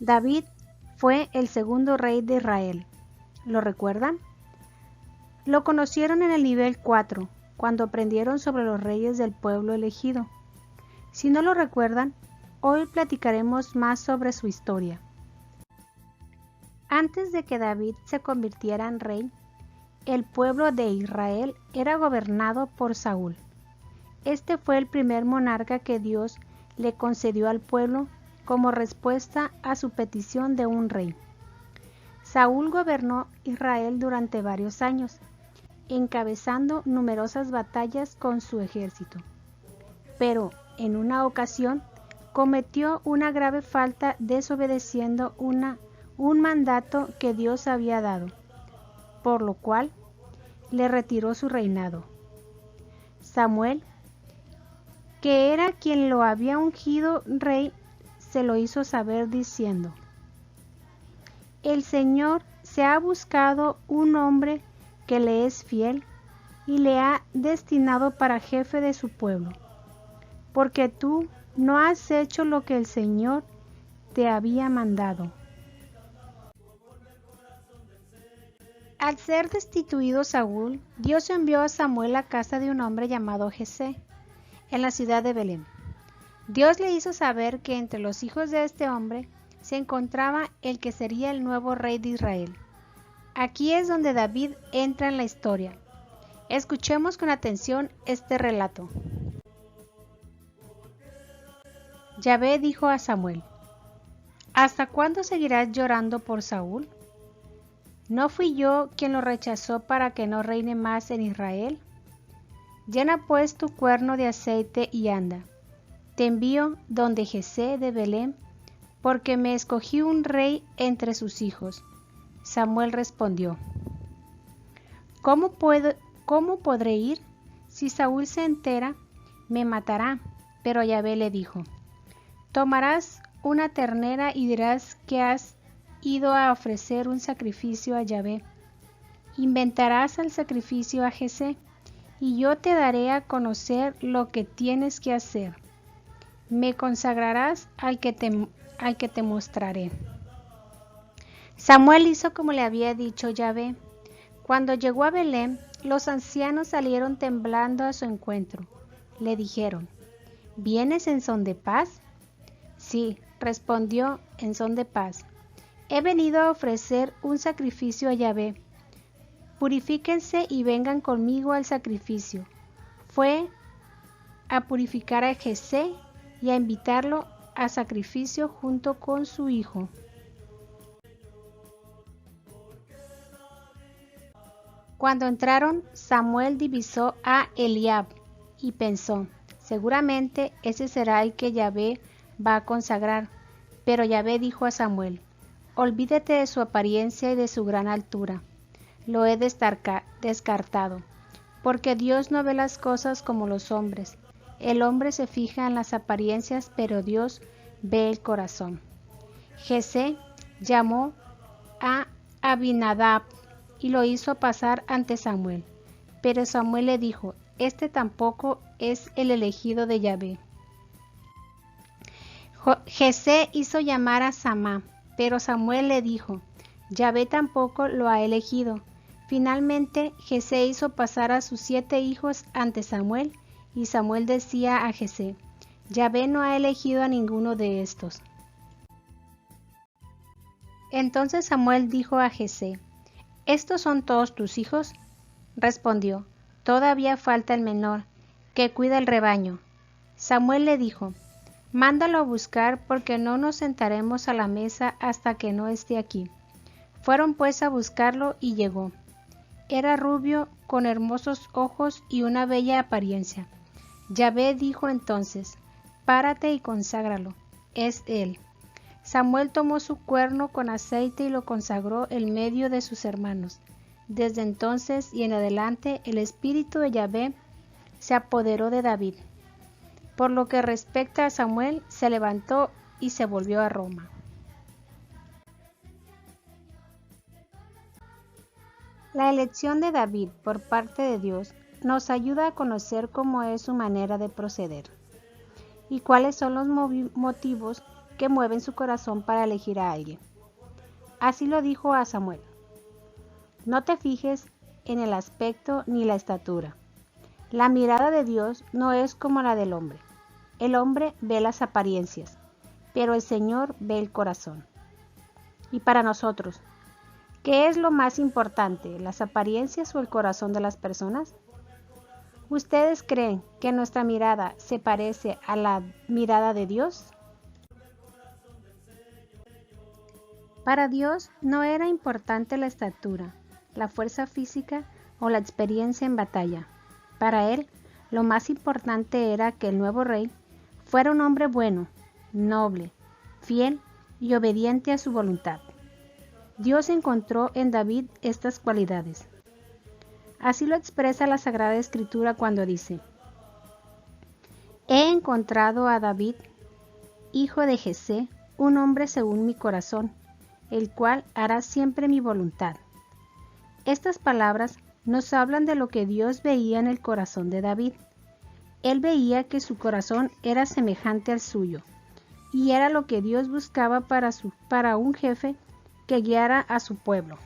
David fue el segundo rey de Israel. ¿Lo recuerdan? Lo conocieron en el nivel 4, cuando aprendieron sobre los reyes del pueblo elegido. Si no lo recuerdan, hoy platicaremos más sobre su historia. Antes de que David se convirtiera en rey, el pueblo de Israel era gobernado por Saúl. Este fue el primer monarca que Dios le concedió al pueblo como respuesta a su petición de un rey. Saúl gobernó Israel durante varios años, encabezando numerosas batallas con su ejército. Pero en una ocasión cometió una grave falta desobedeciendo un mandato que Dios había dado, por lo cual le retiró su reinado. Samuel, que era quien lo había ungido rey, se lo hizo saber diciendo: El Señor se ha buscado un hombre que le es fiel y le ha destinado para jefe de su pueblo, porque tú no has hecho lo que el Señor te había mandado. Al ser destituido Saúl, Dios envió a Samuel a casa de un hombre llamado Jesé, en la ciudad de Belén. Dios le hizo saber que entre los hijos de este hombre se encontraba el que sería el nuevo rey de Israel. Aquí es donde David entra en la historia. Escuchemos con atención este relato. Yahvé dijo a Samuel: ¿Hasta cuándo seguirás llorando por Saúl? ¿No fui yo quien lo rechazó para que no reine más en Israel? Llena pues tu cuerno de aceite y anda. Te envío donde Jesé de Belén, porque me escogí un rey entre sus hijos. Samuel respondió: ¿Cómo podré ir? Si Saúl se entera, me matará. Pero Yahvé le dijo: Tomarás una ternera y dirás que has ido a ofrecer un sacrificio a Yahvé. Inventarás el sacrificio a Jesé, y yo te daré a conocer lo que tienes que hacer. Me consagrarás al que te mostraré. Samuel hizo como le había dicho Yahvé. Cuando llegó a Belén, los ancianos salieron temblando a su encuentro. Le dijeron: ¿Vienes en son de paz? Sí, respondió, en son de paz. He venido a ofrecer un sacrificio a Yahvé. Purifíquense y vengan conmigo al sacrificio. Fue a purificar a Jesé y a invitarlo a sacrificio junto con su hijo. Cuando entraron, Samuel divisó a Eliab y pensó: seguramente ese será el que Yahvé va a consagrar. Pero Yahvé dijo a Samuel: olvídate de su apariencia y de su gran altura. Lo he descartado, porque Dios no ve las cosas como los hombres. El hombre se fija en las apariencias, pero Dios ve el corazón. Jesé llamó a Abinadab y lo hizo pasar ante Samuel. Pero Samuel le dijo: este tampoco es el elegido de Yahvé. Jesé hizo llamar a Samá, pero Samuel le dijo: Yahvé tampoco lo ha elegido. Finalmente Jesé hizo pasar a sus 7 hijos ante Samuel, y Samuel decía a Jesé: Yahvé no ha elegido a ninguno de estos. Entonces Samuel dijo a Jesé: ¿estos son todos tus hijos? Respondió: todavía falta el menor, que cuida el rebaño. Samuel le dijo: mándalo a buscar, porque no nos sentaremos a la mesa hasta que no esté aquí. Fueron pues a buscarlo y llegó. Era rubio, con hermosos ojos y una bella apariencia. Yahvé dijo entonces: párate y conságralo, es él. Samuel tomó su cuerno con aceite y lo consagró en medio de sus hermanos. Desde entonces y en adelante el espíritu de Yahvé se apoderó de David. Por lo que respecta a Samuel, se levantó y se volvió a Roma. La elección de David por parte de Dios nos ayuda a conocer cómo es su manera de proceder y cuáles son los motivos que mueven su corazón para elegir a alguien. Así lo dijo a Samuel: no te fijes en el aspecto ni la estatura. La mirada de Dios no es como la del hombre. El hombre ve las apariencias, pero el Señor ve el corazón. Y para nosotros, ¿qué es lo más importante, las apariencias o el corazón de las personas? ¿Ustedes creen que nuestra mirada se parece a la mirada de Dios? Para Dios no era importante la estatura, la fuerza física o la experiencia en batalla. Para Él, lo más importante era que el nuevo rey fuera un hombre bueno, noble, fiel y obediente a su voluntad. Dios encontró en David estas cualidades. Así lo expresa la Sagrada Escritura cuando dice: he encontrado a David, hijo de Jesé, un hombre según mi corazón, el cual hará siempre mi voluntad. Estas palabras nos hablan de lo que Dios veía en el corazón de David. Él veía que su corazón era semejante al suyo, y era lo que Dios buscaba para un jefe que guiara a su pueblo.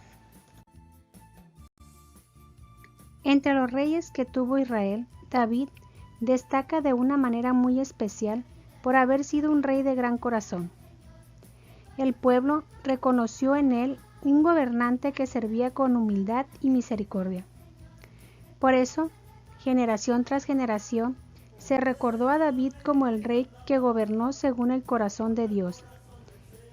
Entre los reyes que tuvo Israel, David destaca de una manera muy especial por haber sido un rey de gran corazón. El pueblo reconoció en él un gobernante que servía con humildad y misericordia. Por eso, generación tras generación, se recordó a David como el rey que gobernó según el corazón de Dios.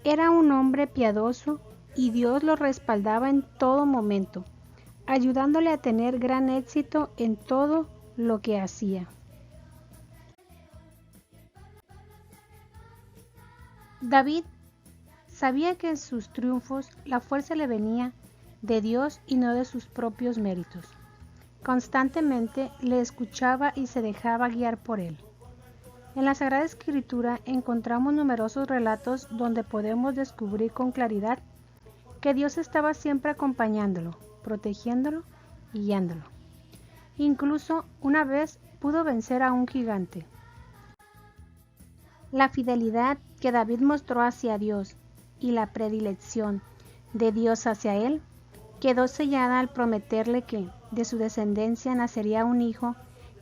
Era un hombre piadoso y Dios lo respaldaba en todo momento, ayudándole a tener gran éxito en todo lo que hacía. David sabía que en sus triunfos la fuerza le venía de Dios y no de sus propios méritos. Constantemente le escuchaba y se dejaba guiar por él. En la Sagrada Escritura encontramos numerosos relatos donde podemos descubrir con claridad que Dios estaba siempre acompañándolo, protegiéndolo y guiándolo. Incluso una vez pudo vencer a un gigante. La fidelidad que David mostró hacia Dios y la predilección de Dios hacia él quedó sellada al prometerle que de su descendencia nacería un hijo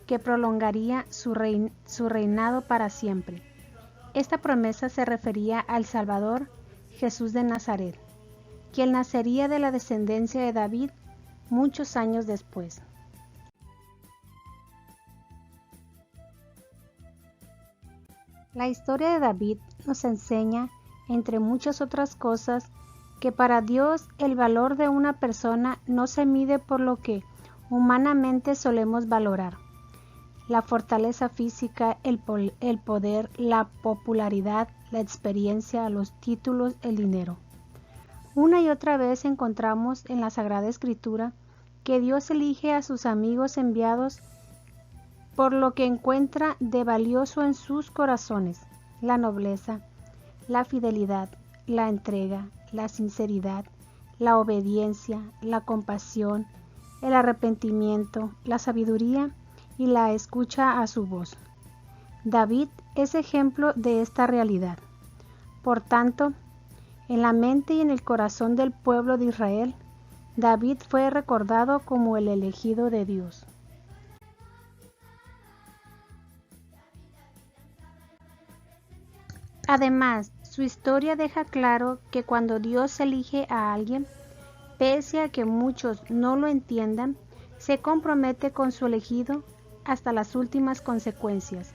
que prolongaría su reinado para siempre. Esta promesa se refería al Salvador, Jesús de Nazaret, quien nacería de la descendencia de David muchos años después. La historia de David nos enseña, entre muchas otras cosas, que para Dios el valor de una persona no se mide por lo que humanamente solemos valorar: la fortaleza física, el poder, la popularidad, la experiencia, los títulos, el dinero. Una y otra vez encontramos en la Sagrada Escritura que Dios elige a sus amigos enviados por lo que encuentra de valioso en sus corazones: la nobleza, la fidelidad, la entrega, la sinceridad, la obediencia, la compasión, el arrepentimiento, la sabiduría y la escucha a su voz. David es ejemplo de esta realidad. Por tanto, en la mente y en el corazón del pueblo de Israel, David fue recordado como el elegido de Dios. Además, su historia deja claro que cuando Dios elige a alguien, pese a que muchos no lo entiendan, se compromete con su elegido hasta las últimas consecuencias.